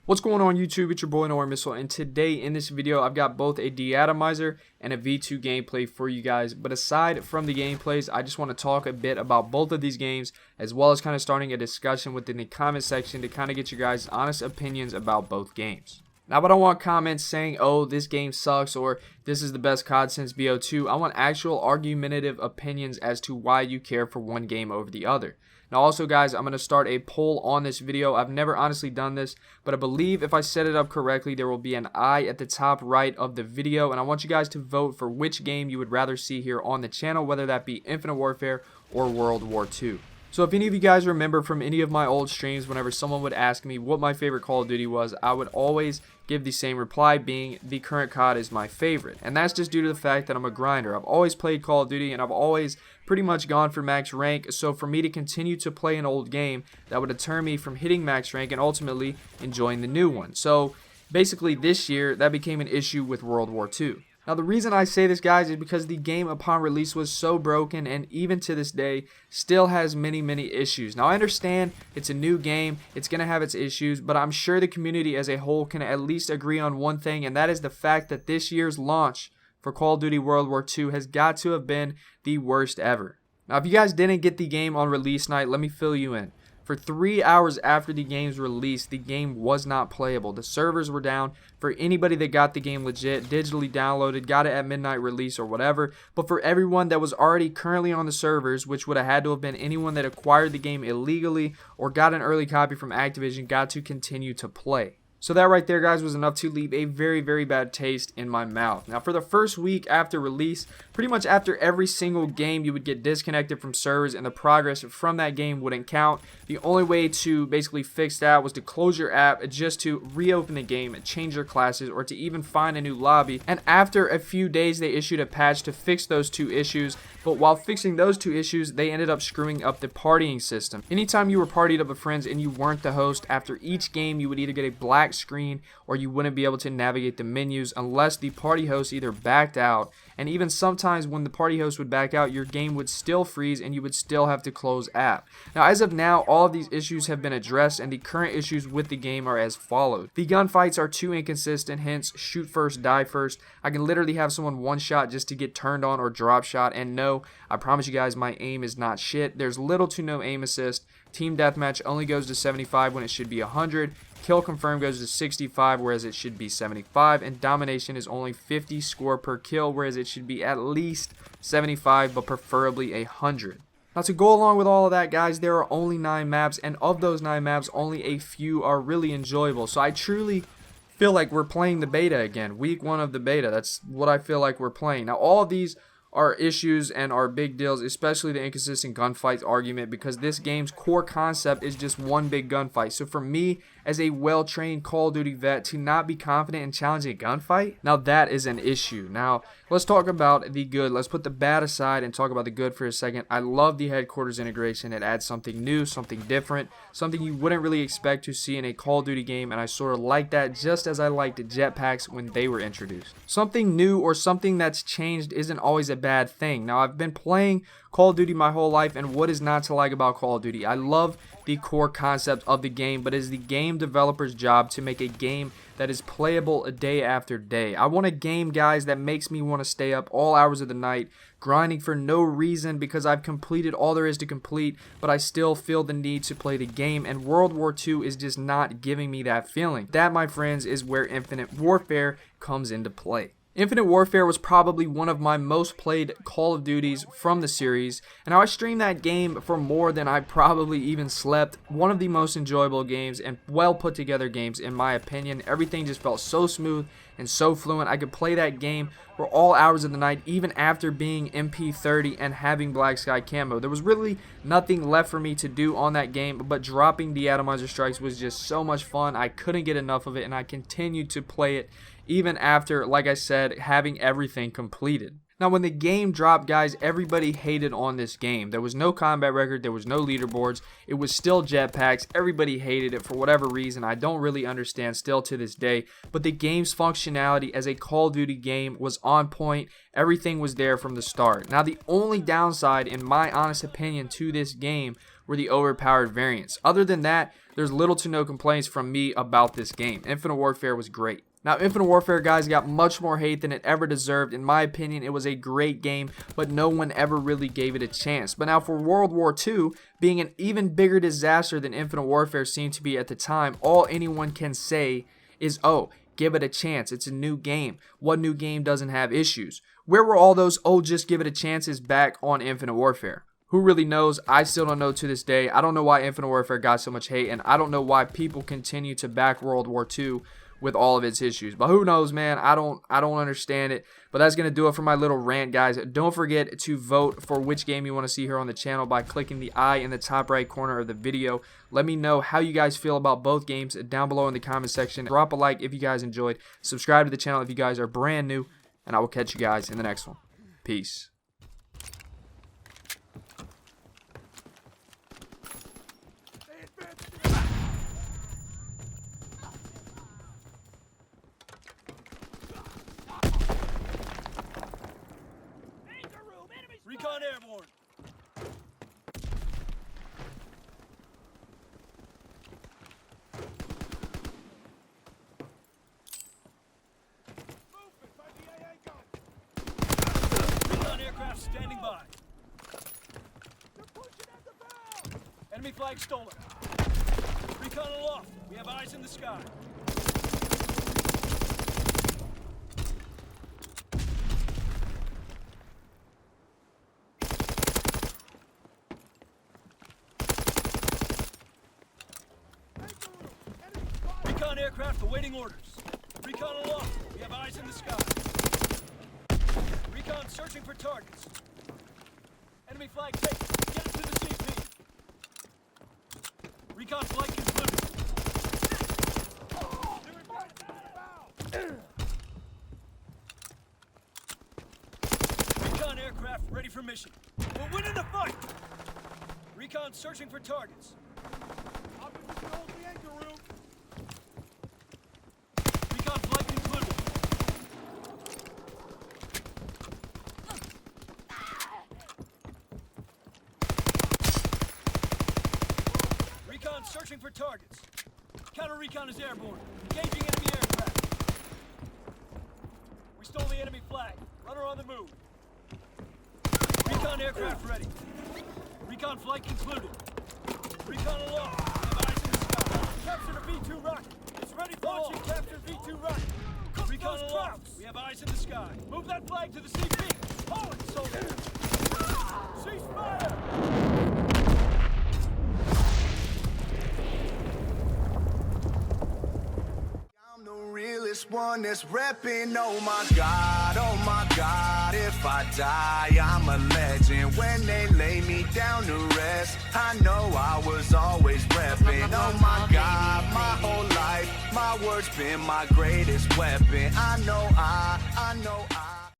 What's going on YouTube? It's your boy NoArmMissile, and today in this video I've got both a de-atomizer and a V2 gameplay for you guys. But aside from the gameplays, I just want to talk a bit about both of these games, as well as kind of starting a discussion within the comment section to kind of get you guys honest opinions about both games. Now, I don't want comments saying, oh, this game sucks, or this is the best COD since BO2. I want actual argumentative opinions as to why you care for one game over the other. Now also guys, I'm going to start a poll on this video. I've never honestly done this, but I believe if I set it up correctly, there will be an eye at the top right of the video, and I want you guys to vote for which game you would rather see here on the channel, whether that be Infinite Warfare or World War II. So if any of you guys remember from any of my old streams, whenever someone would ask me what my favorite Call of Duty was, I would always give the same reply, being the current COD is my favorite. And that's just due to the fact that I'm a grinder. I've always played Call of Duty, and I've always pretty much gone for max rank. So for me to continue to play an old game, that would deter me from hitting max rank and ultimately enjoying the new one. So basically this year, that became an issue with World War II. Now the reason I say this guys is because the game upon release was so broken, and even to this day still has many issues. Now I understand it's a new game, it's going to have its issues, but I'm sure the community as a whole can at least agree on one thing, and that is the fact that this year's launch for Call of Duty World War II has got to have been the worst ever. Now if you guys didn't get the game on release night, let me fill you in. For 3 hours after the game's release, the game was not playable. The servers were down for anybody that got the game legit, digitally downloaded, got it at midnight release or whatever. But for everyone that was already currently on the servers, which would have had to have been anyone that acquired the game illegally or got an early copy from Activision, got to continue to play. So that right there, guys, was enough to leave a very bad taste in my mouth. Now, for the first week after release, pretty much after every single game, you would get disconnected from servers and the progress from that game wouldn't count. The only way to basically fix that was to close your app, just to reopen the game, change your classes, or to even find a new lobby. And after a few days, they issued a patch to fix those two issues. But while fixing those two issues, they ended up screwing up the partying system. Anytime you were partied up with friends and you weren't the host, after each game, you would either get a black screen or you wouldn't be able to navigate the menus unless the party host either backed out. And even sometimes when the party host would back out, your game would still freeze and you would still have to close app. Now as of now, all of these issues have been addressed, and the current issues with the game are as followed. The gunfights are too inconsistent, hence shoot first, die first. I can literally have someone one shot just to get turned on or drop shot, and no, I promise you guys my aim is not shit. There's little to no aim assist. Team deathmatch only goes to 75 when it should be 100. Kill confirm goes to 65 whereas it should be 75, and domination is only 50 score per kill whereas it should be at least 75, but preferably 100. Now to go along with all of that, guys, there are only 9 maps, and of those 9 maps, only a few are really enjoyable. So I truly feel like we're playing the beta again, week 1 of the beta. That's what I feel like we're playing. Now all of these are issues and are big deals, especially the inconsistent gunfights argument, because this game's core concept is just one big gunfight. So for me, as a well-trained Call of Duty vet, to not be confident in challenging a gunfight, now that is an issue. Now let's talk about the good. Let's put the bad aside and talk about the good for a second. I love the headquarters integration. It adds something new, something different, something you wouldn't really expect to see in a Call of Duty game, and I sort of like that, just as I liked jetpacks when they were introduced. Something new or something that's changed isn't always a bad thing. Now I've been playing Call of Duty my whole life, and what is not to like about Call of Duty? I love the core concept of the game, but it is the game developer's job to make a game that is playable a day after day. I want a game, guys, that makes me want to stay up all hours of the night, grinding for no reason because I've completed all there is to complete, but I still feel the need to play the game, and World War II is just not giving me that feeling. That, my friends, is where Infinite Warfare comes into play. Infinite Warfare was probably one of my most played Call of Duties from the series, and I streamed that game for more than I probably even slept. One of the most enjoyable games and well put together games in my opinion. Everything just felt so smooth and so fluent. I could play that game for all hours of the night, even after being MP30 and having Black Sky camo. There was really nothing left for me to do on that game, but dropping de-atomizer strikes was just so much fun. I couldn't get enough of it, and I continued to play it even after, like I said, having everything completed. Now, when the game dropped, guys, everybody hated on this game. There was no combat record. There was no leaderboards. It was still jetpacks. Everybody hated it for whatever reason. I don't really understand still to this day. But the game's functionality as a Call of Duty game was on point. Everything was there from the start. Now, the only downside, in my honest opinion, to this game were the overpowered variants. Other than that, there's little to no complaints from me about this game. Infinite Warfare was great. Now, Infinite Warfare, guys, got much more hate than it ever deserved. In my opinion, it was a great game, but no one ever really gave it a chance. But now for World War II, being an even bigger disaster than Infinite Warfare seemed to be at the time, all anyone can say is, oh, give it a chance. It's a new game. What new game doesn't have issues? Where were all those, oh, just give it a chances back on Infinite Warfare? Who really knows? I still don't know to this day. I don't know why Infinite Warfare got so much hate, and I don't know why people continue to back World War II with all of its issues. But who knows, man? I don't understand it. But that's going to do it for my little rant, guys. Don't forget to vote for which game you want to see here on the channel by clicking the I in the top right corner of the video. Let me know how you guys feel about both games down below in the comment section. Drop a like if you guys enjoyed. Subscribe to the channel if you guys are brand new. And I will catch you guys in the next one. Peace. Recon airborne. Recon aircraft standing by. They're pushing at the bow. Enemy flag stolen. Recon aloft. We have eyes in the sky. Recon aircraft awaiting orders. Recon aloft. We have eyes in the sky. Recon searching for targets. Enemy flag taken. Get it to the CP. Recon flight concluded. Recon aircraft ready for mission. We're winning the fight. Recon searching for targets. Opposition hold the anchor room. Recon flight concluded. Recon searching for targets. Counter recon is airborne. Engaging enemy aircraft. We stole the enemy flag. Runner on the move. Recon aircraft ready. Recon flight concluded. Recon aloft. We have eyes in the sky. Captured a V2 rocket. It's ready for launching. Captured V2 rocket. Recon aloft. We have eyes in the sky. Move that flag to the CP. Hold it, soldier. Cease fire. I'm the realest one that's reppin'. Oh my God, if I die, I'm a legend. When they lay me down to rest, I know I was always reppin'. Oh my God, my whole life, my words been my greatest weapon. I know